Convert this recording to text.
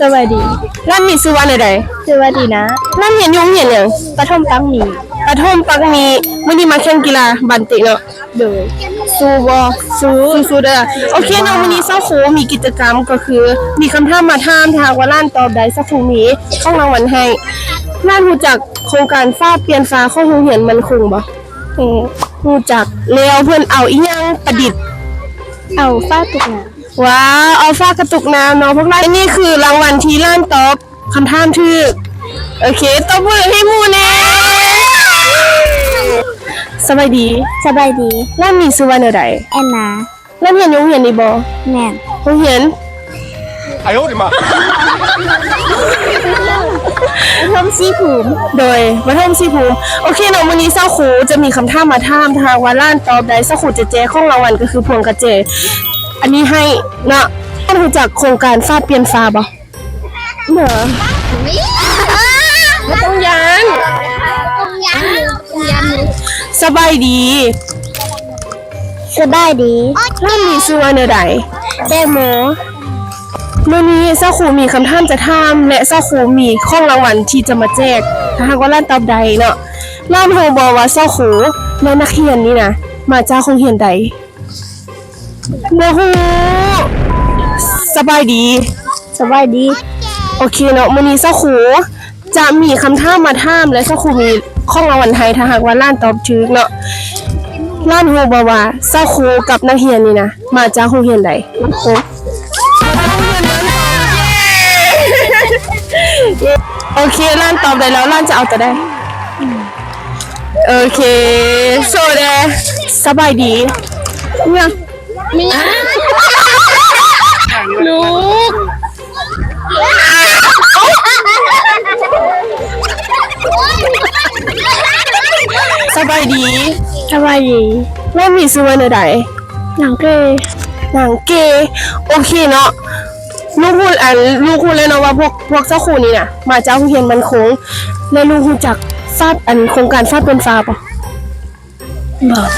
สวัสดี ร้านมีซื้อว่าใด สวัสดีนะ ร้านเห็นยุ่งเห็นหยัง ปฐมปังหมี ปฐมปักมีมื้อนี้มาแข่งกีฬาบันติเนาะ โดย สู้บ่สู้เด้อโอเคเนาะมื้อนี้เซาโคมีกิจกรรมก็คือ มีคำถามมาถามถ้าหากว่าร้านตอบได้สักครู่นี้ต้องรางวัลให้ร้านรู้จักโครงการฟ้าเปลี่ยนฟ้าของโรงเรียนมันคงบ่รู้จักแล้วเพิ่นเอาอีหยังประดิษฐ์ เอาฟ้าตุกนะ ว้าวเอาฟ้ากระตุกน้ำเนาะพวกเราอันนี้คือรางวัลที่ร้านตอบคำถามถูกโอเคตบมือให้หมู่แน่สบายดี สบายดี ร้านมีชื่อว่าใด แอนนา ร้านเรียนอยู่โรงเรียนนี่บ่ แม่น โรงเรียน 哎呦我的妈！ ปฐมสีภูมิ โดยวัฒนศรีภูมิโอเคเนาะวันนี้เศร้าครูจะมีคำถามมาถามทางว่าร้านตอบได้เศร้าครูจะแจกของรางวัลก็คือพวงกระเจอันนี้ให้เนาะท่านรู้จักโครงการฟ้าเปลี่ยนฟ้าบ่เด้อไม่ต้องยานสบายดี สบายดี ร้านมีชื่อว่าใด แตงโม มื้อนี้เศร้าครูมีคำถามจะถามและเศร้าครูมีของรางวัลที่จะมาแจกถ้าหากว่าร้านตอบใดเนาะร้านโฮบอกว่าเศร้าครูและนักเรียนนี่นะมาจากโรงเรียนใดบ่ฮู้สบายดี สบายดี โอเคเนาะมื้อนี้เศร้าครูจะมีคำถามมาถามและเศร้าครูมีของรางวัลให้ถ้าหากว่าร้านตอบถูกเนาะร้านโฮบอกว่าเศร้าครูกับนักเรียนนี่นะมาจากโรงเรียนใดโอ้โอเคร้านตอบได้แล้วร้านจะเอาตัวได้โอเคโซเดสบายดีเนี่ยมีลูกสบายดี สบายดี แล้วมีซื้อไว้ในใด หนังเกย หนังเกย์โอเคเนาะลูกพูดเลยเนาะว่าพวกเจ้าครูนี่น่ะมาจากโรงเรียนมันคงและลูกรู้จักฟาดโครงการฟาดเป็นฟ้าปะ บอก